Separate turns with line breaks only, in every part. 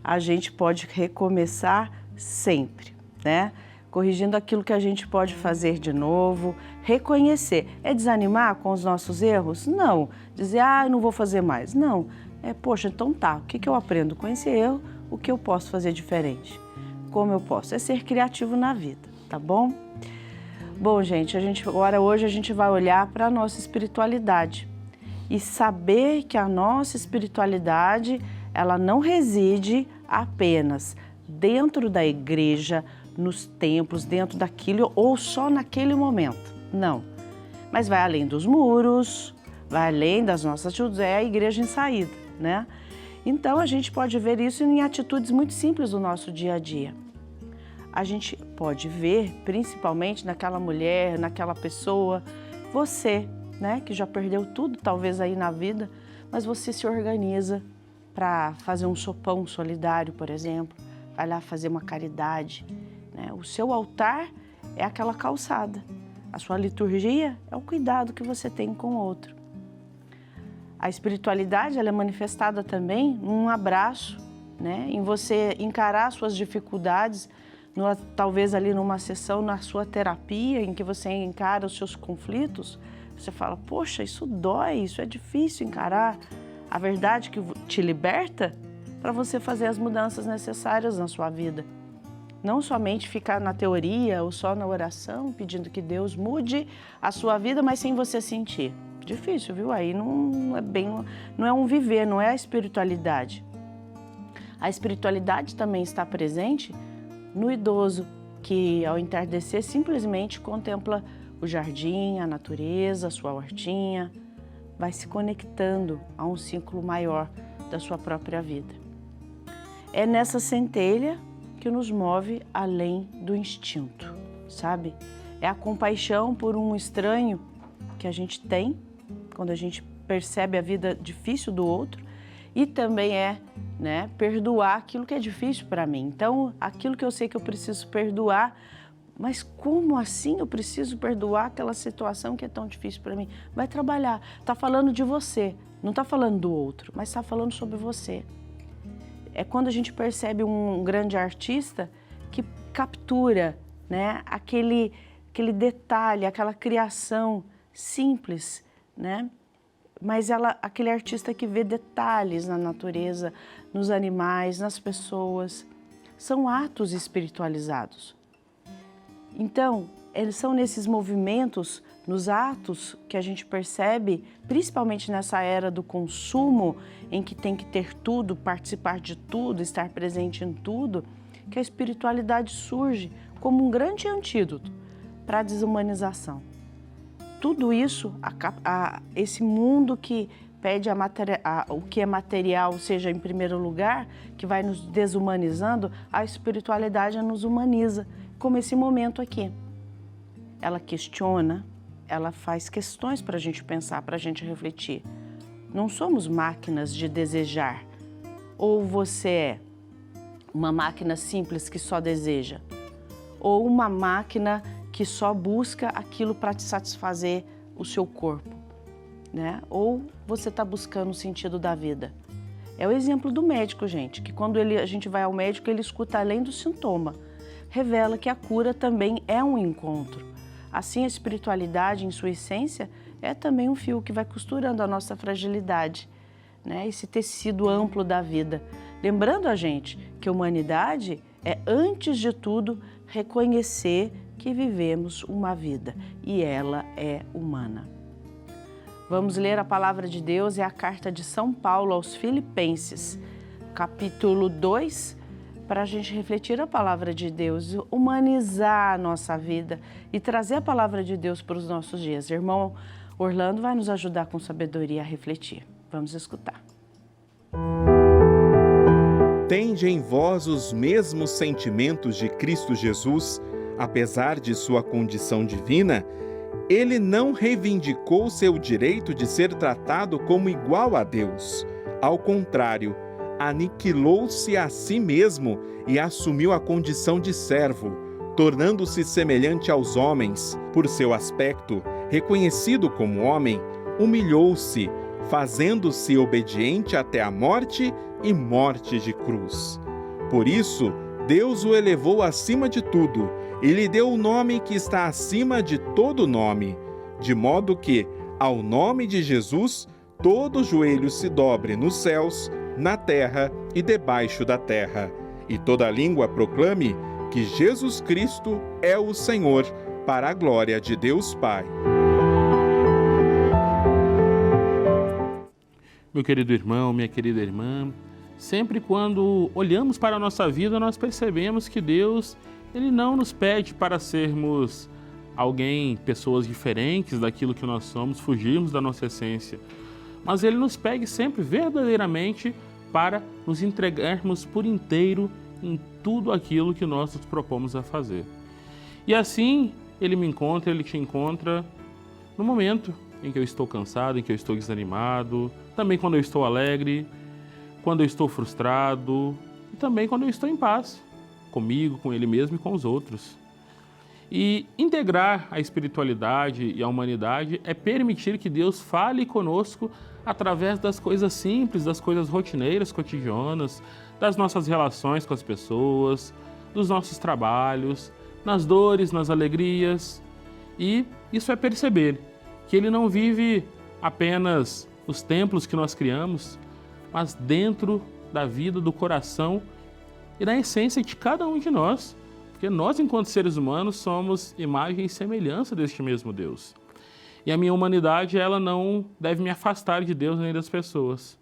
a gente pode recomeçar sempre, né? Corrigindo aquilo que a gente pode fazer de novo, reconhecer. É desanimar com os nossos erros? Não. Dizer, eu não vou fazer mais. Não. Poxa, então tá, o que eu aprendo com esse erro? O que eu posso fazer diferente? Como eu posso? É ser criativo na vida, tá bom? Bom, gente, hoje a gente vai olhar para a nossa espiritualidade e saber que a nossa espiritualidade, ela não reside apenas dentro da igreja, nos templos, dentro daquilo ou só naquele momento. Não. Mas vai além dos muros, vai além das nossas atitudes, é a igreja em saída, né? Então a gente pode ver isso em atitudes muito simples do nosso dia a dia. A gente pode ver, principalmente naquela mulher, naquela pessoa, você, né, que já perdeu tudo talvez aí na vida, mas você se organiza para fazer um sopão solidário, por exemplo, vai lá fazer uma caridade, né? O seu altar é aquela calçada, a sua liturgia é o cuidado que você tem com o outro. A espiritualidade, ela é manifestada também num abraço, né? Em você encarar suas dificuldades, talvez ali numa sessão, na sua terapia, em que você encara os seus conflitos, você fala, poxa, isso dói, isso é difícil encarar. A verdade que te liberta para você fazer as mudanças necessárias na sua vida. Não somente ficar na teoria ou só na oração, pedindo que Deus mude a sua vida, mas sem você sentir. Difícil, viu? Aí não é um viver, não é a espiritualidade. A espiritualidade também está presente no idoso, que ao entardecer simplesmente contempla o jardim, a natureza, a sua hortinha, vai se conectando a um ciclo maior da sua própria vida. É nessa centelha que nos move além do instinto, sabe? É a compaixão por um estranho que a gente tem quando a gente percebe a vida difícil do outro e também né, perdoar aquilo que é difícil para mim. Então, aquilo que eu sei que eu preciso perdoar, mas como assim eu preciso perdoar aquela situação que é tão difícil para mim? Vai trabalhar. Está falando de você, não está falando do outro, mas está falando sobre você. É quando a gente percebe um grande artista que captura, né, aquele detalhe, aquela criação simples, né? Mas aquele artista que vê detalhes na natureza, nos animais, nas pessoas, são atos espiritualizados. Então, são nesses movimentos, nos atos que a gente percebe, principalmente nessa era do consumo, em que tem que ter tudo, participar de tudo, estar presente em tudo, que a espiritualidade surge como um grande antídoto para a desumanização. Tudo isso, esse mundo que pede o que é material, seja em primeiro lugar, que vai nos desumanizando, a espiritualidade nos humaniza, como esse momento aqui. Ela questiona, ela faz questões para a gente pensar, para a gente refletir. Não somos máquinas de desejar. Ou você é uma máquina simples que só deseja, ou uma máquina que só busca aquilo para te satisfazer o seu corpo, né? Ou você está buscando o sentido da vida. É o exemplo do médico, gente, que quando a gente vai ao médico, ele escuta além do sintoma, revela que a cura também é um encontro. Assim, a espiritualidade, em sua essência, é também um fio que vai costurando a nossa fragilidade, né? Esse tecido amplo da vida. Lembrando a gente que a humanidade é, antes de tudo, reconhecer que vivemos uma vida e ela é humana. Vamos ler a palavra de Deus, é a carta de São Paulo aos Filipenses, capítulo 2, para a gente refletir a palavra de Deus, humanizar a nossa vida e trazer a palavra de Deus para os nossos dias. Irmão Orlando vai nos ajudar com sabedoria a refletir. Vamos escutar.
Tende em vós os mesmos sentimentos de Cristo Jesus. Apesar de sua condição divina, ele não reivindicou seu direito de ser tratado como igual a Deus. Ao contrário, aniquilou-se a si mesmo e assumiu a condição de servo, tornando-se semelhante aos homens. Por seu aspecto, reconhecido como homem, humilhou-se, fazendo-se obediente até a morte e morte de cruz. Por isso, Deus o elevou acima de tudo e lhe deu o nome que está acima de todo nome, de modo que, ao nome de Jesus, todo joelho se dobre nos céus, na terra e debaixo da terra, e toda língua proclame que Jesus Cristo é o Senhor, para a glória de Deus Pai.
Meu querido irmão, minha querida irmã, sempre quando olhamos para a nossa vida, nós percebemos que Deus, Ele não nos pede para sermos pessoas diferentes daquilo que nós somos, fugirmos da nossa essência. Mas Ele nos pede sempre verdadeiramente para nos entregarmos por inteiro em tudo aquilo que nós nos propomos a fazer. E assim, Ele me encontra, Ele te encontra no momento em que eu estou cansado, em que eu estou desanimado, também quando eu estou alegre, quando eu estou frustrado e também quando eu estou em paz, comigo, com Ele mesmo e com os outros. E integrar a espiritualidade e a humanidade é permitir que Deus fale conosco através das coisas simples, das coisas rotineiras, cotidianas, das nossas relações com as pessoas, dos nossos trabalhos, nas dores, nas alegrias. E isso é perceber que Ele não vive apenas nos templos que nós criamos, mas dentro da vida, do coração e da essência de cada um de nós. Porque nós, enquanto seres humanos, somos imagem e semelhança deste mesmo Deus. E a minha humanidade, ela não deve me afastar de Deus nem das pessoas.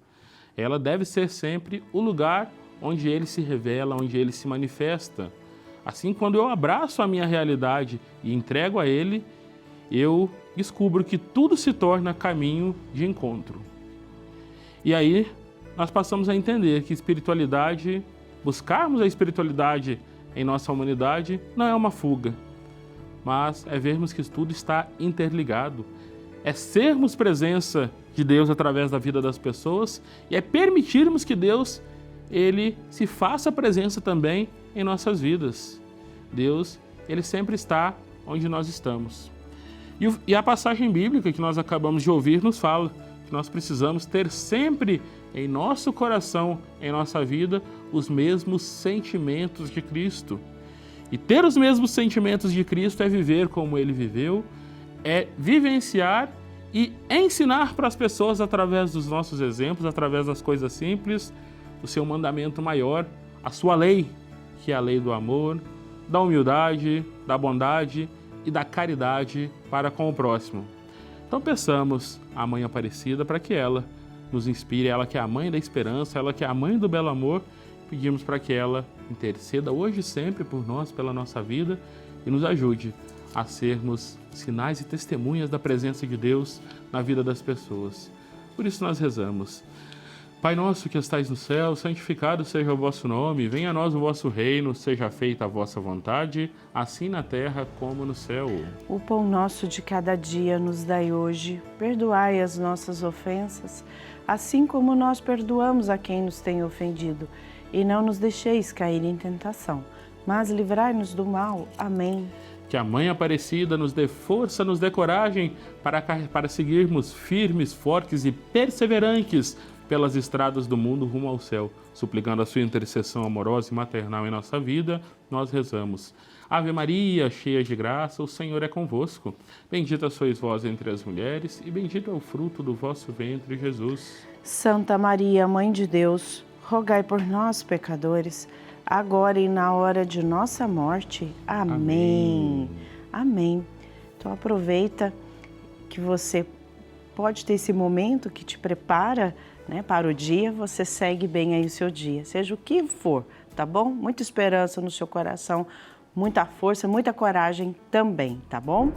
Ela deve ser sempre o lugar onde Ele se revela, onde Ele se manifesta. Assim, quando eu abraço a minha realidade e entrego a Ele, eu descubro que tudo se torna caminho de encontro. E aí, nós passamos a entender que espiritualidade, buscarmos a espiritualidade em nossa humanidade, não é uma fuga, mas é vermos que tudo está interligado, é sermos presença de Deus através da vida das pessoas e é permitirmos que Deus, Ele se faça presença também em nossas vidas. Deus, Ele sempre está onde nós estamos. E a passagem bíblica que nós acabamos de ouvir nos fala que nós precisamos ter sempre em nosso coração, em nossa vida, os mesmos sentimentos de Cristo. E ter os mesmos sentimentos de Cristo é viver como Ele viveu, é vivenciar e ensinar para as pessoas através dos nossos exemplos, através das coisas simples, o seu mandamento maior, a sua lei, que é a lei do amor, da humildade, da bondade e da caridade para com o próximo. Então peçamos à Mãe Aparecida para que ela nos inspire, ela que é a Mãe da Esperança, ela que é a Mãe do Belo Amor, pedimos para que ela interceda hoje e sempre por nós, pela nossa vida e nos ajude a sermos sinais e testemunhas da presença de Deus na vida das pessoas. Por isso nós rezamos. Pai nosso que estais no céu, santificado seja o vosso nome, venha a nós o vosso reino, seja feita a vossa vontade, assim na terra como no céu.
O pão nosso de cada dia nos dai hoje, perdoai as nossas ofensas, assim como nós perdoamos a quem nos tem ofendido, e não nos deixeis cair em tentação, mas livrai-nos do mal. Amém.
Que a Mãe Aparecida nos dê força, nos dê coragem para seguirmos firmes, fortes e perseverantes pelas estradas do mundo rumo ao céu. Suplicando a sua intercessão amorosa e maternal em nossa vida, nós rezamos. Ave Maria, cheia de graça, o Senhor é convosco. Bendita sois vós entre as mulheres e bendito é o fruto do vosso ventre, Jesus.
Santa Maria, Mãe de Deus, rogai por nós, pecadores, agora e na hora de nossa morte. Amém. Amém. Então aproveita que você pode ter esse momento que te prepara, né, para o dia, você segue bem aí o seu dia, seja o que for, tá bom? Muita esperança no seu coração, muita força, muita coragem também, tá bom?